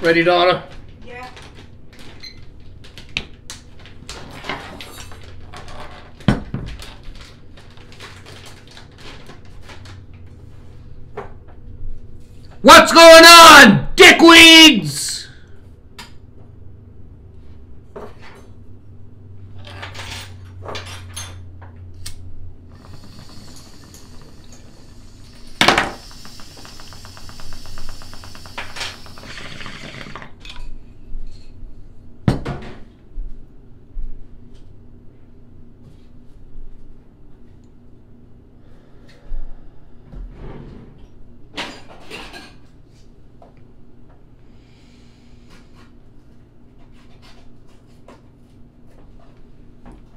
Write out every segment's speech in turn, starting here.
Ready, Donna? Yeah. What's going on, dickweeds?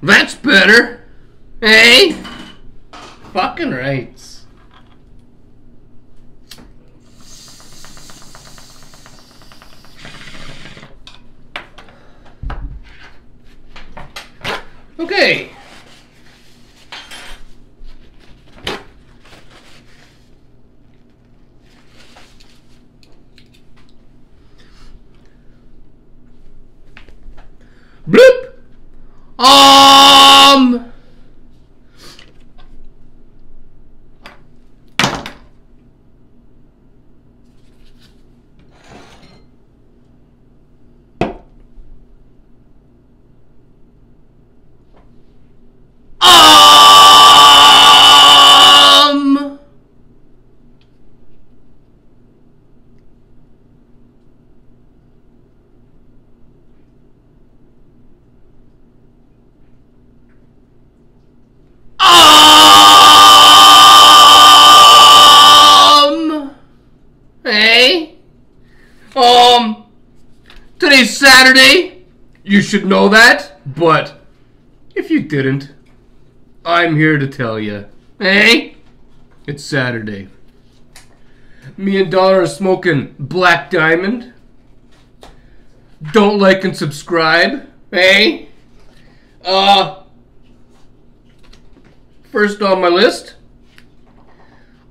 That's better. Hey? Fucking rights. Okay. Bloop. Hey? Today's Saturday. You should know that, but if you didn't, I'm here to tell you. Hey? It's Saturday. Me and Donna are smoking Black Diamond. Don't like and subscribe. Hey? First on my list,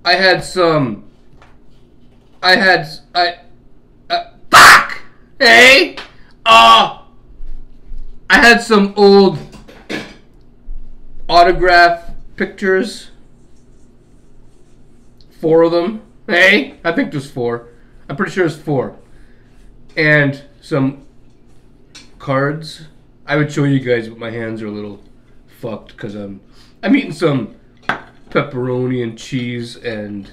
I had some... fuck! Hey? I had some old autograph pictures. 4 of them. Hey? I think there's 4. I'm pretty sure it's 4. And some cards. I would show you guys, but my hands are a little fucked because I'm eating some pepperoni and cheese and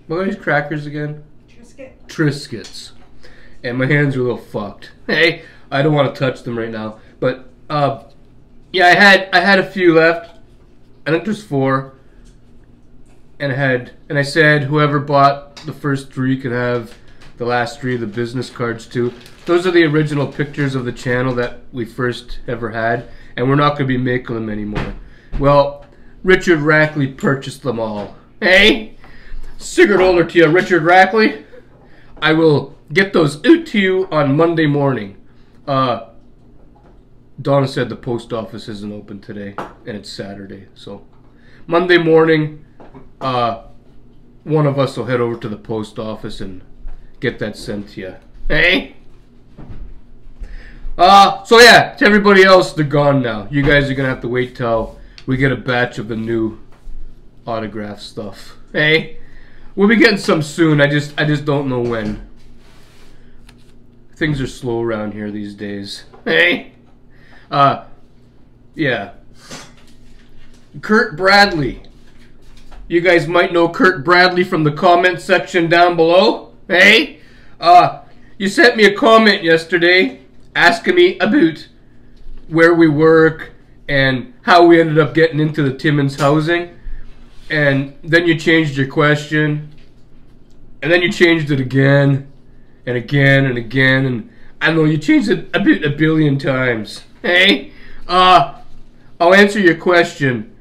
what are these crackers again? Triscuits. And my hands are a little fucked. Hey, I don't want to touch them right now. But yeah, I had a few left. I think there's 4. And I said whoever bought the first 3 can have the last 3 of the business cards too. Those are the original pictures of the channel that we first ever had, and we're not going to be making them anymore. Well, Richard Rackley purchased them all. Hey? Cigrit holder to you, Richard Rackley. I will get those out to you on Monday morning. Donna said the post office isn't open today, and it's Saturday, so Monday morning, one of us will head over to the post office and get that sent to you. Hey? So yeah, to everybody else, they're gone now. You guys are gonna have to wait till we get a batch of the new autograph stuff. Hey? We'll be getting some soon. I just don't know when. Things are slow around here these days. Hey? Yeah. Kurt Bradley. You guys might know Kurt Bradley from the comment section down below. Hey? You sent me a comment yesterday asking me about where we work and how we ended up getting into the Timmins housing. And then you changed your question. And then you changed it again. And again and again. And I don't know, you changed it about a billion times. Hey? I'll answer your question.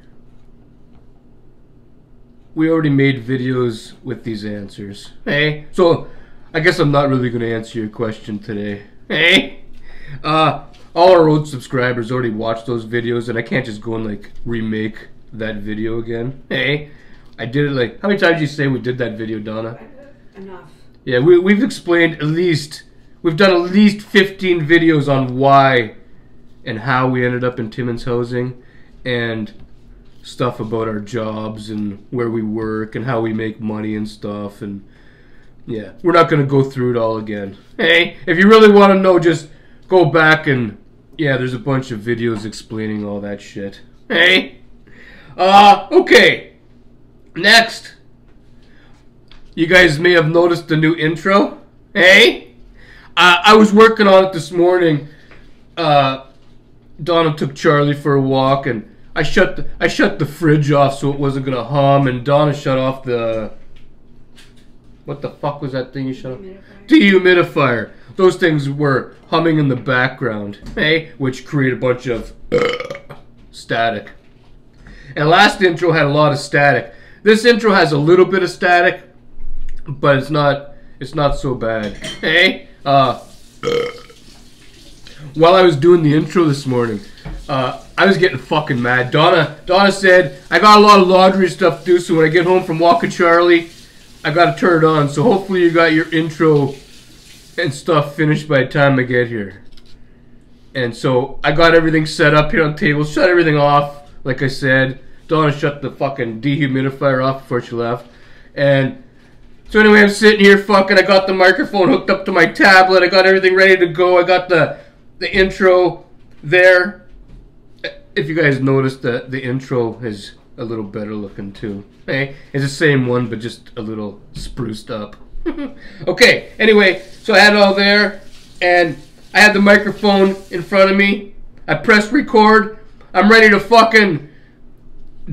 We already made videos with these answers. Hey? So, I guess I'm not really going to answer your question today. Hey? All our old subscribers already watched those videos, and I can't just go and, like, remake that video again. Hey? I did it, like, how many times did you say we did that video, Donna? Enough. Yeah, we've explained at least, we've done at least 15 videos on why and how we ended up in Timmins housing, and stuff about our jobs and where we work and how we make money and stuff. And yeah, we're not going to go through it all again. Hey, if you really want to know, just go back and, yeah, there's a bunch of videos explaining all that shit. Hey, okay, next, you guys may have noticed the new intro. Hey, I was working on it this morning. Donna took Charlie for a walk, and I shut the fridge off so it wasn't gonna hum, and Donna shut off the, what the fuck was that thing you shut off? Dehumidifier. Those things were humming in the background, hey, which created a bunch of static. And last intro had a lot of static. This intro has a little bit of static, but it's not so bad. Hey, while I was doing the intro this morning, I was getting fucking mad. Donna said, I got a lot of laundry stuff to do, so when I get home from walking Charlie, I gotta turn it on. So hopefully you got your intro and stuff finished by the time I get here. And so I got everything set up here on the table, shut everything off, like I said. Donna shut the fucking dehumidifier off before she left. And so anyway, I'm sitting here fucking, I got the microphone hooked up to my tablet, I got everything ready to go, I got the intro there. If you guys noticed, the intro is a little better looking too. Hey, it's the same one, but just a little spruced up. Okay, anyway, so I had it all there, and I had the microphone in front of me. I pressed record. I'm ready to fucking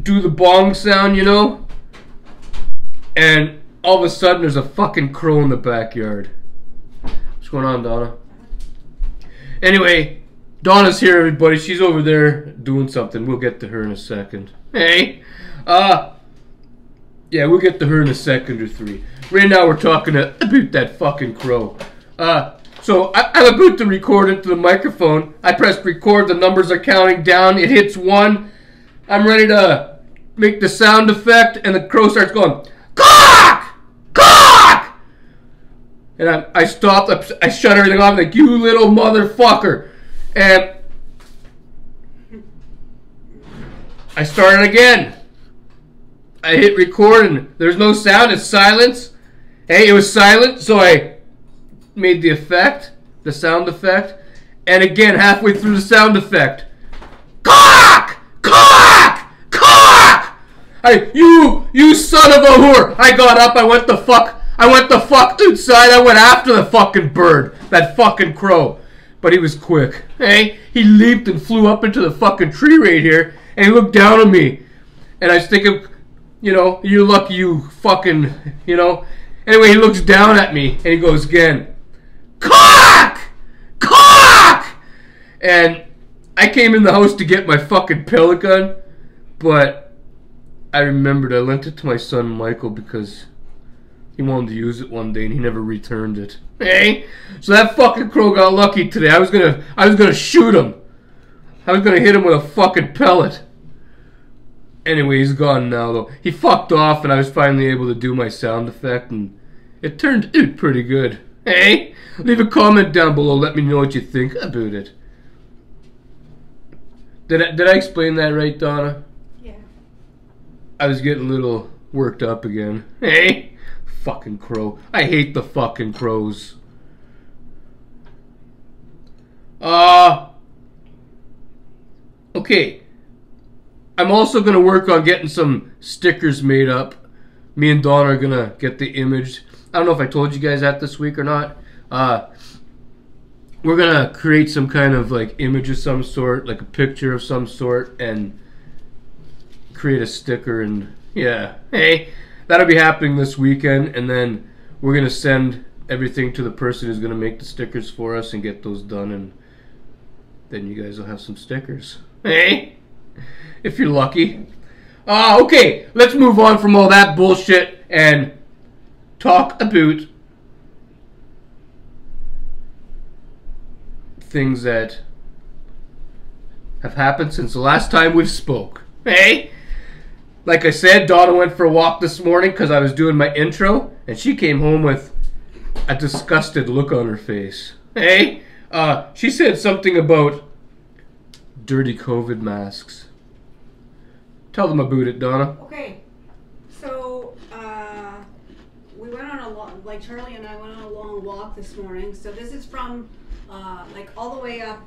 do the bong sound, you know? And all of a sudden, there's a fucking crow in the backyard. What's going on, Donna? Anyway, Donna's here, everybody. She's over there doing something. We'll get to her in a second. Hey, yeah, we'll get to her in a second or three. Right now, we're talking about that fucking crow. So I'm about to record into the microphone. I pressed record. The numbers are counting down. It hits 1. I'm ready to make the sound effect, and the crow starts going, "Cock! Cock!" And I stopped. I shut everything off. I'm like, you little motherfucker. And I started again. I hit record, and there's no sound. It's silence. Hey, it was silent, so I made the effect, the sound effect. And again, halfway through the sound effect, cock! Cock! Cock! You son of a whore! I got up. I went the fuck outside. I went after the fucking bird, that fucking crow. But he was quick. Hey, he leaped and flew up into the fucking tree right here, and he looked down at me. And I was thinking, you know, you're lucky you fucking, you know. Anyway, he looks down at me, and he goes again, cock! Cock! And I came in the house to get my fucking pellet gun, but I remembered I lent it to my son Michael because he wanted to use it one day, and he never returned it. Hey, so that fucking crow got lucky today. I was gonna shoot him. I was gonna hit him with a fucking pellet. Anyway, he's gone now though. He fucked off, and I was finally able to do my sound effect, and it turned out pretty good. Hey, leave a comment down below. Let me know what you think about it. Did I explain that right, Donna? Yeah. I was getting a little worked up again. Hey. Fucking crow. I hate the fucking crows. Okay. I'm also going to work on getting some stickers made up. Me and Dawn are going to get the image. I don't know if I told you guys that this week or not. We're going to create some kind of like image of some sort, like a picture of some sort, and create a sticker, and yeah. Hey. That'll be happening this weekend, and then we're going to send everything to the person who's going to make the stickers for us and get those done, and then you guys will have some stickers. Hey? If you're lucky. Okay, let's move on from all that bullshit and talk about things that have happened since the last time we've spoke. Hey? like I said, Donna went for a walk this morning because I was doing my intro, and she came home with a disgusted look on her face. Hey, she said something about dirty COVID masks. Tell them about it, Donna. Okay, so we went on a long, like Charlie and I went on a long walk this morning. So this is from like all the way up,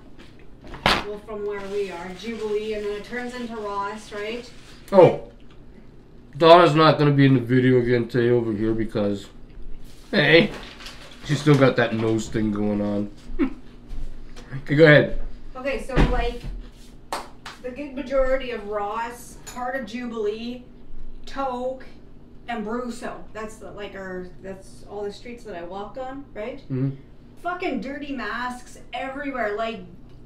well, from where we are, Jubilee, and then it turns into Ross, right? Oh, Donna's not going to be in the video again today over here because, hey, she's still got that nose thing going on. Okay, go ahead. Okay, so like the good majority of Ross, part of Jubilee, Toke, and Brusso. That's that's all the streets that I walked on, right? Mm-hmm. Fucking dirty masks everywhere, like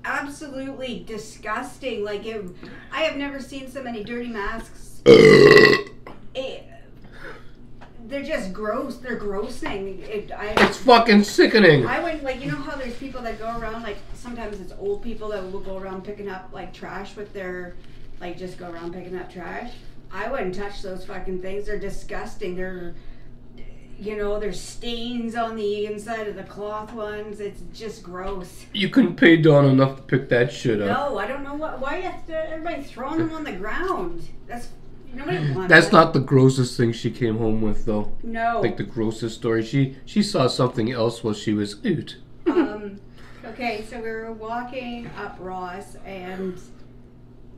absolutely disgusting. Like I have never seen so many dirty masks. They're just gross. They're grossing. It's fucking sickening. I went, like, you know how there's people that go around, like, sometimes it's old people that will go around picking up, like, trash with their, like, just go around picking up trash. I wouldn't touch those fucking things. They're disgusting. They're, you know, there's stains on the inside of the cloth ones. It's just gross. You couldn't pay Donna enough to pick that shit up. No, I don't know why everybody throwing them on the ground. Nobody wants That's that. not the grossest thing she came home with, though. No. Like the grossest story. She saw something else while she was out. Okay, so we were walking up Ross, and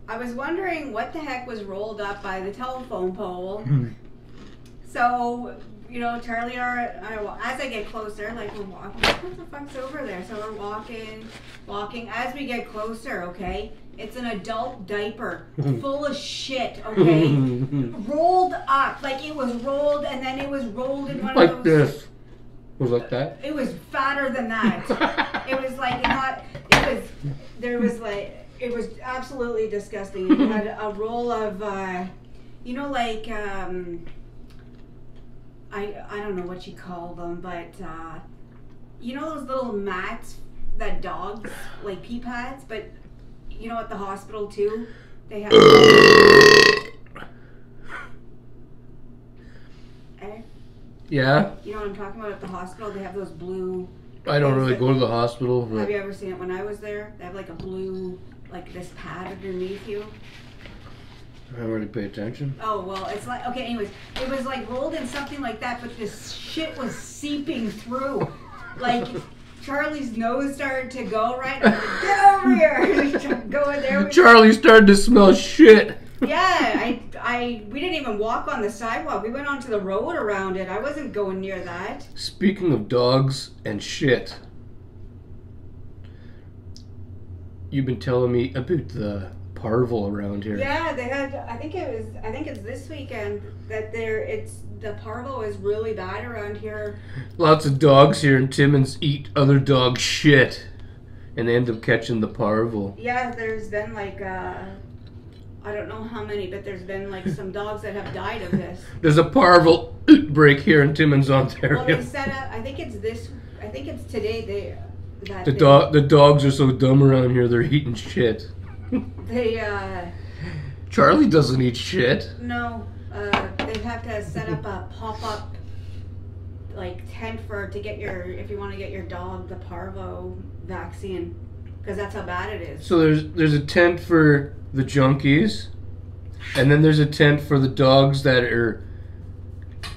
I was wondering what the heck was rolled up by the telephone pole. So, you know, Charlie, as I get closer, like we're walking, what the fuck's over there? So we're walking. As we get closer, okay, it's an adult diaper full of shit, okay, rolled up, like it was rolled, and then it was rolled in one like of those. This. Was like that? It was fatter than that. It was like it was absolutely disgusting. It had a roll of, you know, like I don't know what you call them, but you know those little mats that dogs, like pee pads, but you know at the hospital too, they have. Yeah. You know what I'm talking about at the hospital? They have those blue. I don't really go to the hospital. Have you ever seen it? When I was there, they have like a blue, like this pad underneath you. I don't really pay attention. Oh, well, it's like, okay, anyways, it was like rolled in something like that, but this shit was seeping through. Like, Charlie's nose started to go, right? I was like, get over here! Go in there. Charlie started to smell shit. Yeah, we didn't even walk on the sidewalk. We went onto the road around it. I wasn't going near that. Speaking of dogs and shit, you've been telling me about the parvo around here. Yeah, they had. I think it's this weekend that the parvo is really bad around here. Lots of dogs here in Timmins eat other dogs' shit, and they end up catching the parvo. Yeah, there's been like I don't know how many, but there's been like some dogs that have died of this. There's a parvo outbreak here in Timmins, Ontario. Well, they set up. I think it's today. The dogs are so dumb around here. They're eating shit. Charlie doesn't eat shit. No, they have to set up a pop-up like tent if you want to get your dog the parvo vaccine, because that's how bad it is. So there's a tent for the junkies, and then there's a tent for the dogs that are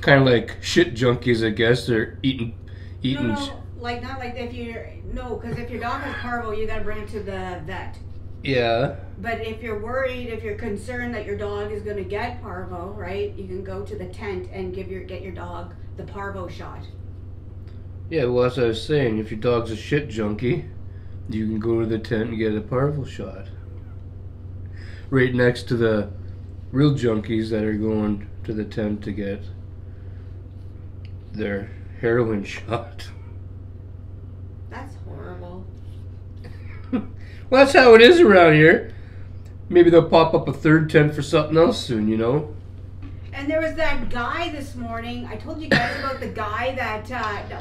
kind of like shit junkies, I guess. They're eating. No, like not like because if your dog has parvo, you gotta bring it to the vet. Yeah. But if you're concerned that your dog is gonna get parvo, right? You can go to the tent and get your dog the parvo shot. Yeah, well, as I was saying, if your dog's a shit junkie, you can go to the tent and get a parvo shot. Right next to the real junkies that are going to the tent to get their heroin shot. That's horrible. Well, that's how it is around here. Maybe they'll pop up a third tent for something else soon, you know? And there was that guy this morning. I told you guys about the guy that,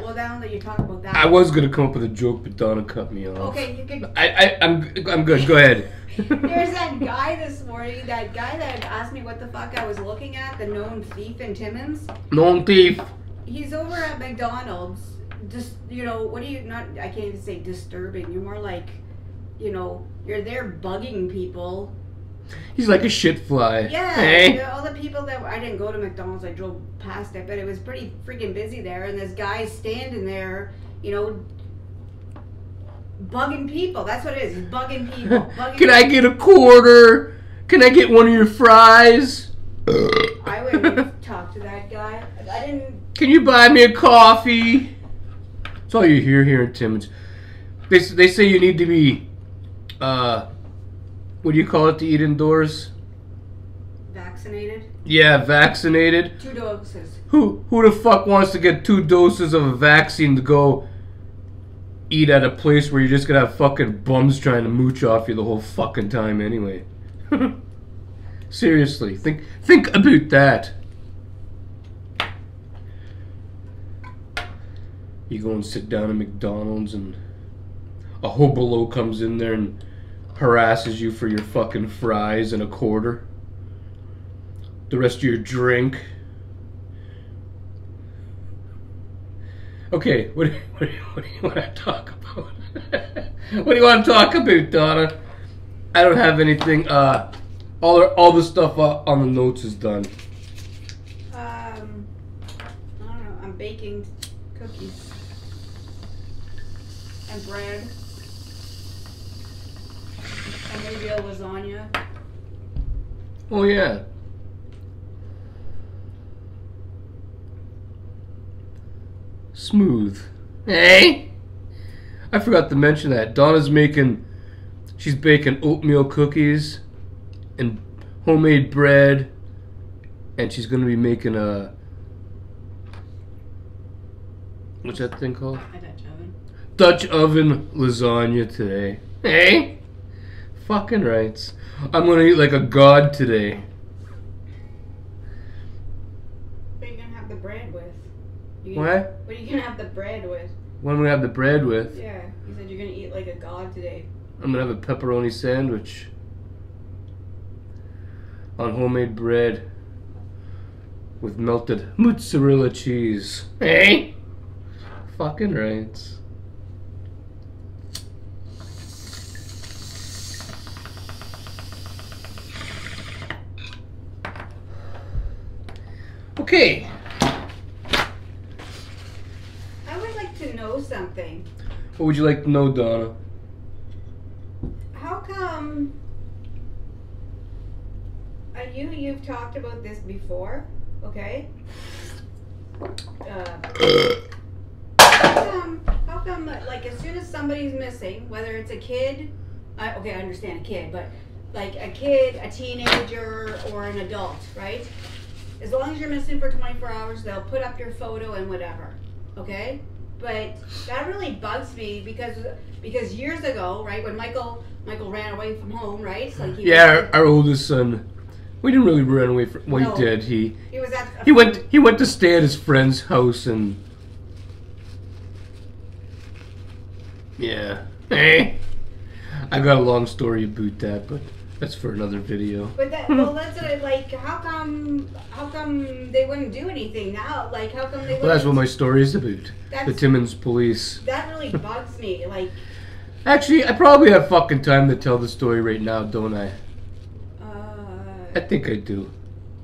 well, now that you talk about that. I was going to come up with a joke, but Donna cut me off. Okay, you can. I'm good. Go ahead. There's that guy this morning, that guy that asked me what the fuck I was looking at, the known thief in Timmins. Known thief. He's over at McDonald's. Just, you know, what do you, not, I can't even say disturbing. You're more like, you know, you're there bugging people. He's like a shit fly. Yeah, hey? All the people that, I didn't go to McDonald's, I drove past it, but it was pretty freaking busy there, and this guy's standing there, you know, bugging people. That's what it is, he's bugging people. Can I get a quarter? Can I get one of your fries? I wouldn't talk to that guy. I didn't... Can you buy me a coffee? That's all you hear here in Timmins. They say you need to be, what do you call it to eat indoors? Vaccinated? Yeah, vaccinated. 2 doses. Who the fuck wants to get 2 doses of a vaccine to go eat at a place where you're just gonna have fucking bums trying to mooch off you the whole fucking time anyway? Seriously, think about that. You go and sit down at McDonald's and a hobolo comes in there and harasses you for your fucking fries and a quarter. The rest of your drink. Okay, what do you want to talk about? What do you want to talk about, Donna? I don't have anything. All the stuff on the notes is done. I don't know. I'm baking cookies and bread and maybe a lasagna. Oh yeah. Smooth. Hey? I forgot to mention that. Donna's she's baking oatmeal cookies and homemade bread, and she's gonna be making a, what's that thing called? A Dutch oven. Dutch oven lasagna today. Hey? Fucking rights. I'm gonna eat like a god today. What are you gonna have the bread with? What? What are you gonna have the bread with? What am I gonna have the bread with? Yeah, you said you're gonna eat like a god today. I'm gonna have a pepperoni sandwich on homemade bread with melted mozzarella cheese. Hey? Fucking rights. Okay. I would like to know something. What would you like to know, Donna? How come you've talked about this before, okay? How come, like, as soon as somebody's missing, whether it's a kid, okay, I understand a kid, but like a kid, a teenager, or an adult, right? As long as you're missing for 24 hours, they'll put up your photo and whatever, okay? But that really bugs me because years ago, right, when Michael ran away from home, right? Like our oldest son. We didn't really run away from. Well, he did. He was at he went to stay at his friend's house and. Yeah. Hey. I got a long story about that, but that's for another video. But that's like, how come they wouldn't do anything now? Like, how come they wouldn't? Well, that's what my story is about. The Timmins police. That really bugs me. Like. Actually, I probably have fucking time to tell the story right now, don't I? I think I do.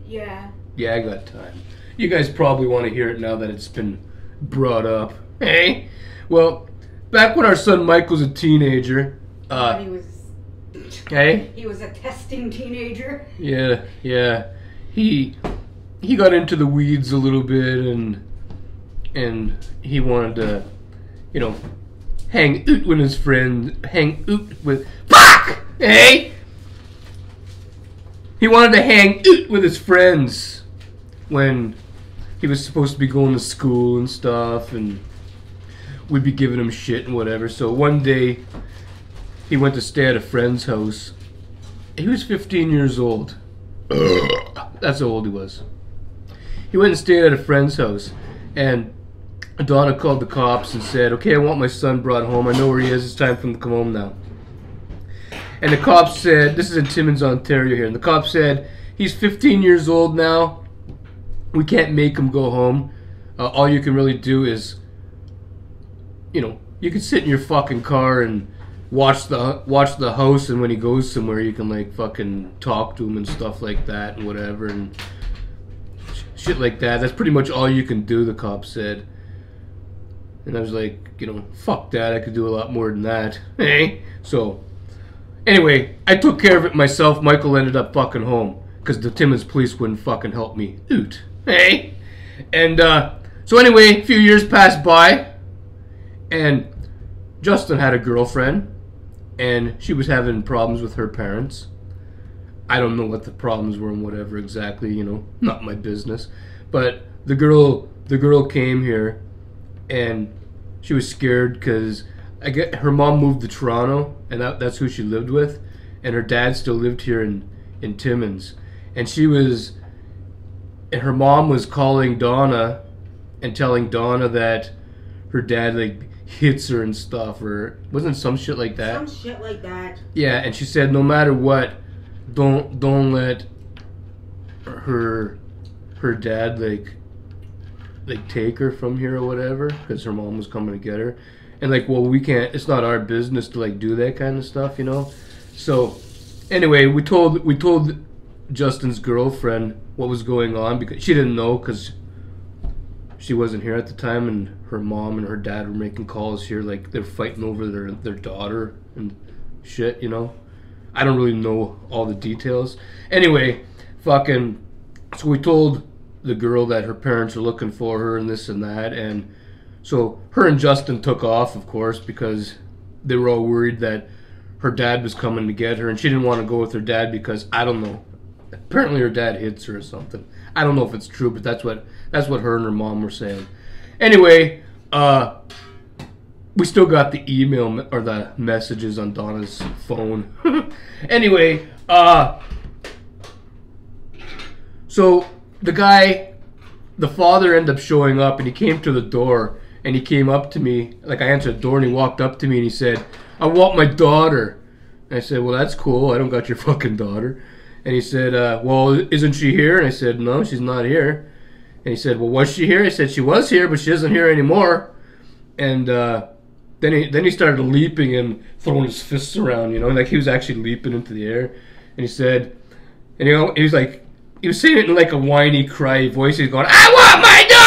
Yeah. Yeah, I got time. You guys probably want to hear it now that it's been brought up. Hey? Well, back when our son Michael's a teenager. He was. Hey? He was a testing teenager. Yeah. He got into the weeds a little bit and he wanted to, you know, hang out with his friend. Fuck! Hey? He wanted to hang out with his friends when he was supposed to be going to school and stuff, and we'd be giving him shit and whatever. So one day, he went to stay at a friend's house. He was 15 years old. That's how old he was. he went and stayed at a friend's house, and Donna called the cops and said, okay, I want my son brought home. I know where he is. It's time for him to come home now. And the cops said, this is in Timmins, Ontario here, and the cops said, he's 15 years old now. We can't make him go home. All you can really do is, you know, you can sit in your fucking car and watch the house, and when he goes somewhere, you can like fucking talk to him and stuff like that and whatever and shit like that. That's pretty much all you can do, the cops said. And I was like, you know, fuck that. I could do a lot more than that. Hey, so anyway, I took care of it myself. Michael ended up fucking home because the Timmins police wouldn't fucking help me. Oot. Hey, and so anyway, a few years passed by, and Justin had a girlfriend, and she was having problems with her parents. I don't know what the problems were and whatever exactly, you know, not my business. But the girl came here, and she was scared because her mom moved to Toronto, and that's who she lived with, and her dad still lived here in Timmins, and her mom was calling Donna and telling Donna that her dad like hits her and stuff, or wasn't some shit like that? Some shit like that. Yeah, and she said no matter what, don't let her dad like take her from here or whatever, because her mom was coming to get her. And like, well, we can't, it's not our business to like do that kind of stuff, you know. So anyway, we told Justin's girlfriend what was going on, because she didn't know, because she wasn't here at the time, and her mom and her dad were making calls here like they're fighting over their daughter and shit, you know. I don't really know all the details. Anyway, fucking, so we told the girl that her parents are looking for her and this and that, and so her and Justin took off, of course, because they were all worried that her dad was coming to get her, and she didn't want to go with her dad because, I don't know, apparently her dad hits her or something. I don't know if it's true, but that's what her and her mom were saying. Anyway, we still got the email or the messages on Donna's phone. Anyway, so the father ended up showing up, and he came to the door, and he came up to me, like I answered the door, and he walked up to me and he said, I want my daughter. And I said, well, that's cool. I don't got your fucking daughter. And he said, well, isn't she here? And I said, no, she's not here. And he said, well, was she here? I said, she was here, but she isn't here anymore. And then he started leaping and throwing his fists around, you know, like he was actually leaping into the air. And he said, and you know, he was saying it in like a whiny, cry voice. He's going, I want my daughter!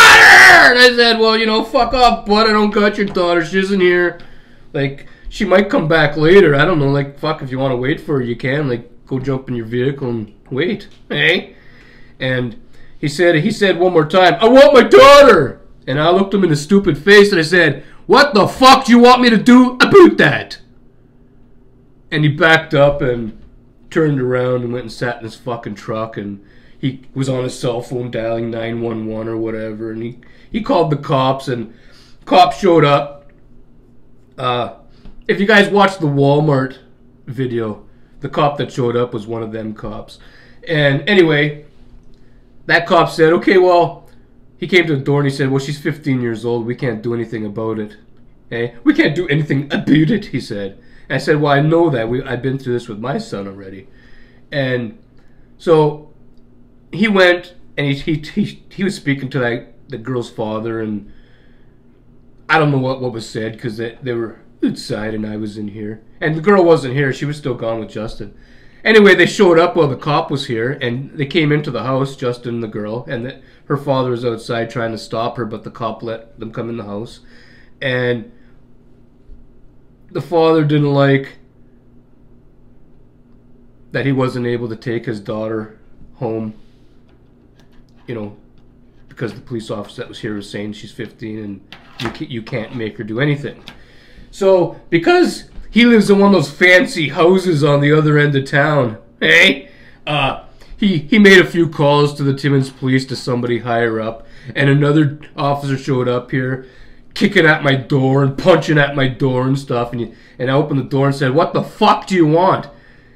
And I said, well, you know, fuck off, bud. I don't got your daughter. She isn't here. Like, she might come back later. I don't know. Like, fuck, if you want to wait for her, you can. Like, go jump in your vehicle and wait. Hey? And he said one more time, I want my daughter! And I looked him in the stupid face and I said, what the fuck do you want me to do about that? And he backed up and turned around and went and sat in his fucking truck, and he was on his cell phone dialing 911 or whatever, and he called the cops, and cops showed up. If you guys watched the Walmart video, the cop that showed up was one of them cops. And anyway, that cop said, okay, well, he came to the door and he said, well, she's 15 years old. We can't do anything about it. Okay? We can't do anything about it, he said. And I said, well, I know that. I've been through this with my son already. And so he went and he was speaking to the girl's father, and I don't know what was said, because they were outside and I was in here. And the girl wasn't here. She was still gone with Justin. Anyway, they showed up while the cop was here, and they came into the house, Justin and the girl, and her father was outside trying to stop her, but the cop let them come in the house. And the father didn't like that he wasn't able to take his daughter home, you know, because the police officer that was here was saying she's 15 and you can't make her do anything. So, because he lives in one of those fancy houses on the other end of town, hey? He made a few calls to the Timmins police, to somebody higher up, and another officer showed up here, kicking at my door and punching at my door and stuff, and I opened the door and said, what the fuck do you want?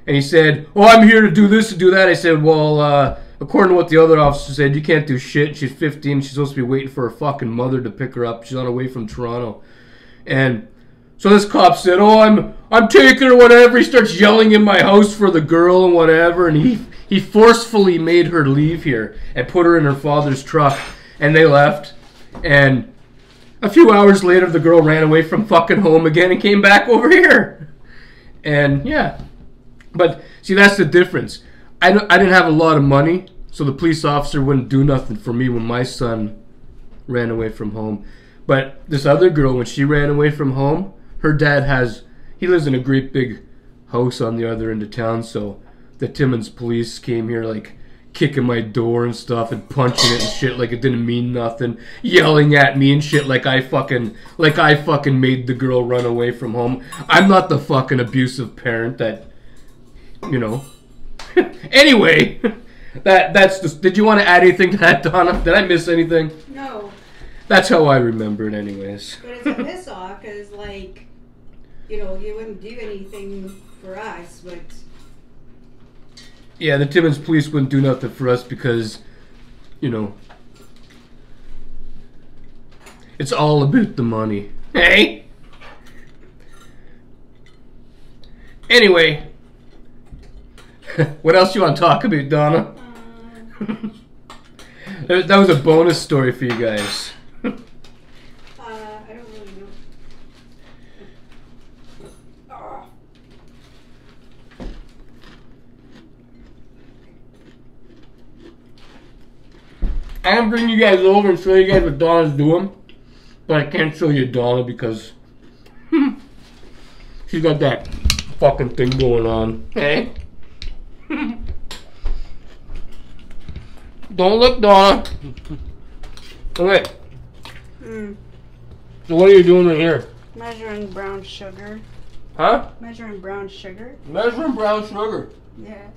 And he said, oh, I'm here to do this and do that. I said, well, according to what the other officer said, you can't do shit. She's 15. She's supposed to be waiting for her fucking mother to pick her up. She's on her way from Toronto. And so this cop said, oh, I'm taking her, whatever. He starts yelling in my house for the girl and whatever. And he forcefully made her leave here and put her in her father's truck. And they left. And a few hours later, the girl ran away from fucking home again and came back over here. And yeah. But see, that's the difference. I didn't have a lot of money, so the police officer wouldn't do nothing for me when my son ran away from home. But this other girl, when she ran away from home, her dad he lives in a great big house on the other end of town, so the Timmins police came here like kicking my door and stuff and punching it and shit like it didn't mean nothing, yelling at me and shit like I fucking made the girl run away from home. I'm not the fucking abusive parent that, you know. Anyway, that's just. Did you want to add anything to that, Donna? Did I miss anything? No. That's how I remember it, anyways. But it's a piss off because, like, you know, you wouldn't do anything for us, but. Yeah, the Timmins police wouldn't do nothing for us because, you know, it's all about the money. Hey? Anyway. What else you want to talk about, Donna? That was a bonus story for you guys. I don't really know. I'm bringing you guys over and show you guys what Donna's doing, but I can't show you Donna because she's got that fucking thing going on. Hey? Don't look, Donna. Okay. So what are you doing in here? Measuring brown sugar. Huh? Measuring brown sugar. Measuring brown sugar. Yeah.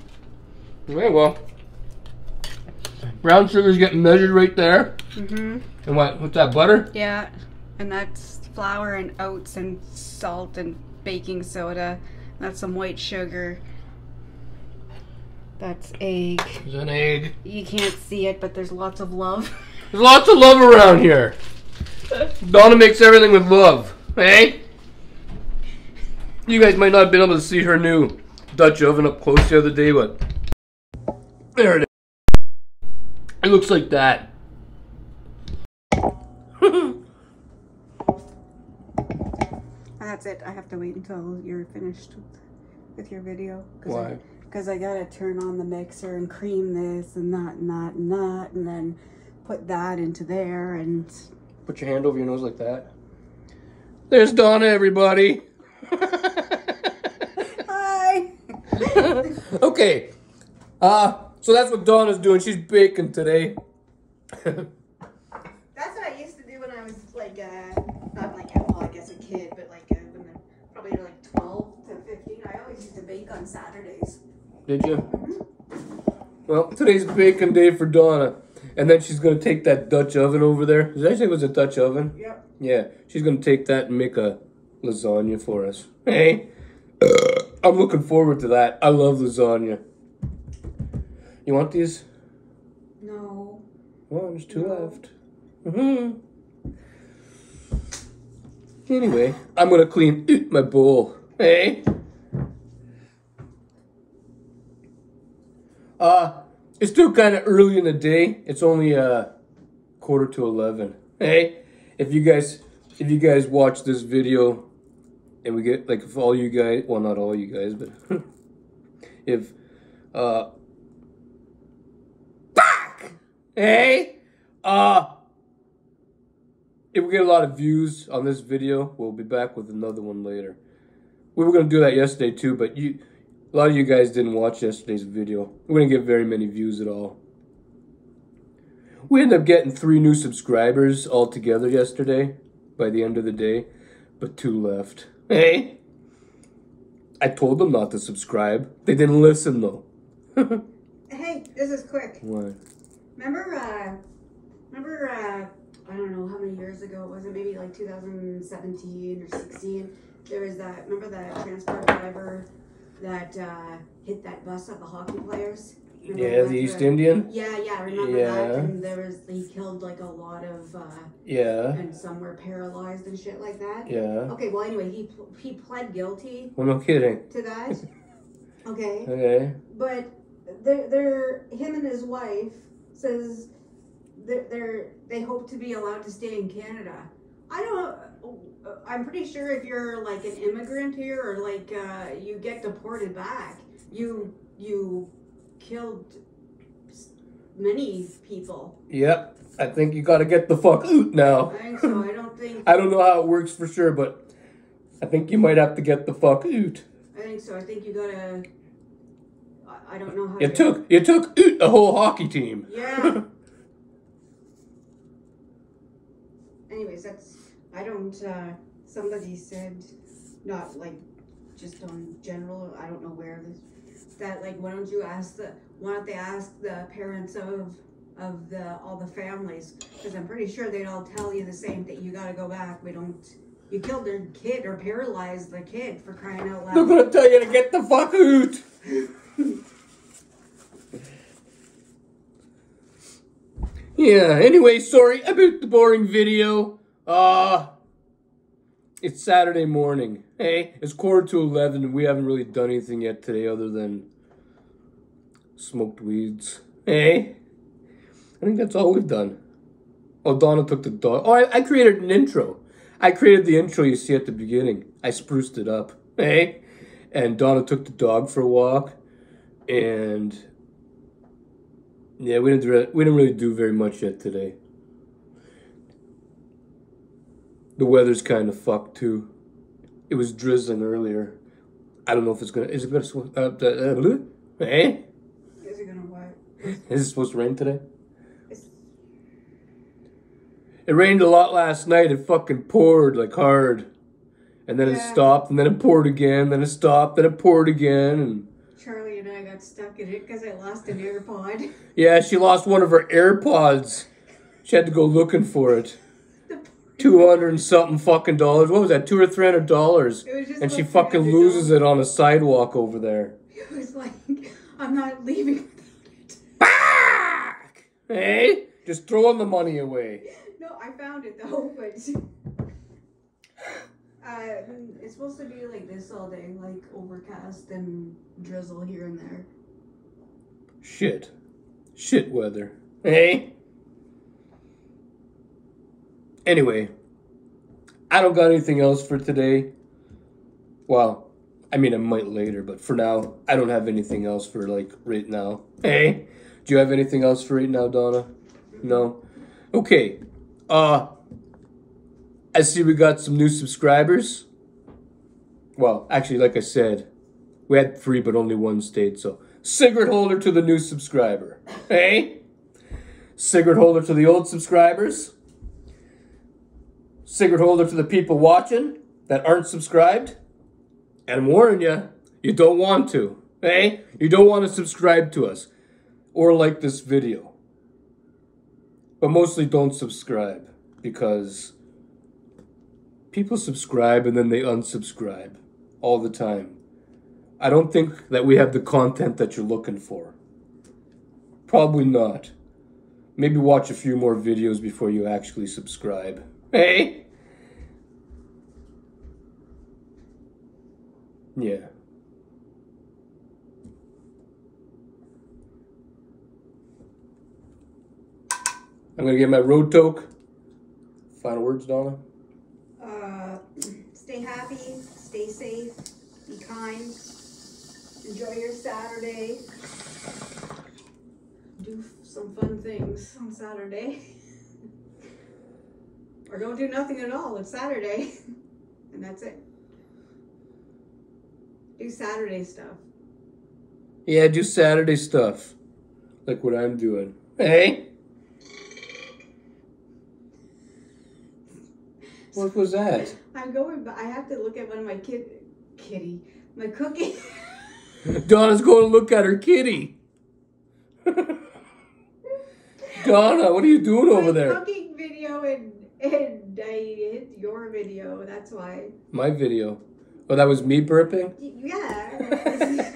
Okay, well. Brown sugar's getting measured right there. Mm-hmm. And what's that, butter? Yeah. And that's flour and oats and salt and baking soda. That's some white sugar. That's egg. There's an egg. You can't see it, but there's lots of love. There's lots of love around here. Donna makes everything with love. Hey? You guys might not have been able to see her new Dutch oven up close the other day, but there it is. It looks like that. And that's it. I have to wait until you're finished with your video. Why? Because I gotta turn on the mixer and cream this and that and that and that, and then put that into there and... Put your hand over your nose like that. There's Donna, everybody. Hi. Okay. So that's what Donna's doing. She's baking today. That's what I used to do when I was like, not like, well, I guess a kid, but like when I probably like 12 to 15. I always used to bake on Saturdays. Did you? Mm-hmm. Well, today's baking day for Donna. And then she's going to take that Dutch oven over there. Did I say it was a Dutch oven? Yep. Yeah. She's going to take that and make a lasagna for us. Hey? I'm looking forward to that. I love lasagna. You want these? No. Well, there's two left. Mm-hmm. Anyway, I'm going to clean my bowl. Hey? It's still kind of early in the day. It's only 11:45. Hey, if you guys watch this video, and we get like if all you guys, well not all you guys, but if hey, if we get a lot of views on this video, we'll be back with another one later. We were gonna do that yesterday too, but a lot of you guys didn't watch yesterday's video. We didn't get very many views at all. We ended up getting 3 new subscribers altogether yesterday by the end of the day, but 2 left. Hey? I told them not to subscribe. They didn't listen though. Hey, this is quick. What? Remember, I don't know how many years ago it was, it maybe like 2017 or 16. There was remember that transport driver that hit that bus of the hockey players? Yeah, the East Indian? Yeah, remember that? And he killed like a lot of, and some were paralyzed and shit like that. Yeah. Okay, well anyway, he pled guilty. Well, no kidding. To that. Okay. Okay. But him and his wife says they hope to be allowed to stay in Canada. I'm pretty sure if you're like an immigrant here or like you get deported back, you killed many people. Yep. I think you gotta get the fuck out now. I think so. I don't know how it works for sure, but I think you might have to get the fuck out. I think so. I think you gotta. I don't know how. You took out a whole hockey team. Yeah. Anyways, I don't. Somebody said, not like, just on general. I don't know where this. That like, why don't they ask the parents of all the families? Because I'm pretty sure they'd all tell you the same thing. You gotta go back. You killed their kid or paralyzed the kid, for crying out loud. They're gonna tell you to get the fuck out. Yeah, anyway, sorry about the boring video. It's Saturday morning. Hey, it's 11:15 and we haven't really done anything yet today other than smoked weeds. Hey, I think that's all we've done. Oh, Donna took the dog. Oh, I created an intro. I created the intro you see at the beginning. I spruced it up. Hey, and Donna took the dog for a walk, and yeah, we didn't really do very much yet today. The weather's kind of fucked too. It was drizzling earlier. I don't know if it's gonna. Is it gonna? Hey? Is it gonna what? Is it supposed to rain today? It rained a lot last night. It fucking poured like hard, and then it stopped, and then it poured again. Then it stopped, then it poured again, and Charlie and I got stuck in it because I lost an AirPod. Yeah, she lost one of her AirPods. She had to go looking for it. $200 and something fucking dollars. What was that? $200 or $300. And she fucking loses it on a sidewalk over there. It was like, I'm not leaving without it. Back! Hey? Just throwing the money away. No, I found it though, but it's supposed to be like this all day, like overcast and drizzle here and there. Shit weather. Hey? Anyway, I don't got anything else for today. Well, I mean, I might later, but for now, I don't have anything else for, like, right now. Hey? Do you have anything else for right now, Donna? No? Okay. I see we got some new subscribers. Well, actually, like I said, we had 3, but only 1 stayed, so Cigrit holder to the new subscriber. Hey? Cigrit holder to the old subscribers. Cigrit holder to the people watching that aren't subscribed. And I'm warning you, you don't want to. Hey? You don't want to subscribe to us. Or like this video. But mostly don't subscribe. Because people subscribe and then they unsubscribe. All the time. I don't think that we have the content that you're looking for. Probably not. Maybe watch a few more videos before you actually subscribe. Hey? Yeah. I'm gonna get my road toke. Final words, Donna? Stay happy, stay safe, be kind, enjoy your Saturday, do some fun things on Saturday. Or don't do nothing at all, it's Saturday. And that's it. Do Saturday stuff. Yeah, do Saturday stuff. Like what I'm doing. Hey? What was that? I'm going, but I have to look at one of my my cookie. Donna's going to look at her kitty. Donna, what are you doing over there? Cooking video and I hit your video, that's why. My video? Oh, that was me burping? Yeah.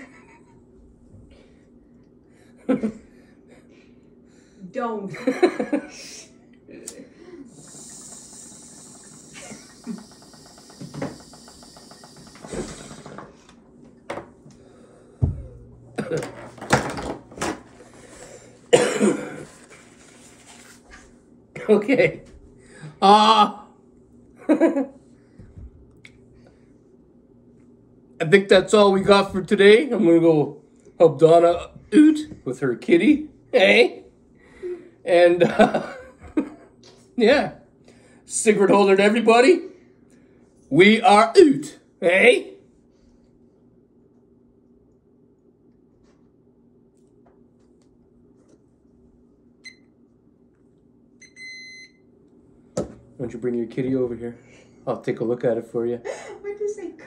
Don't. Okay. I think that's all we got for today. I'm gonna go help Donna out with her kitty. Hey? And, yeah. Cigrit holder to everybody. We are out. Hey? Why don't you bring your kitty over here? I'll take a look at it for you. What does it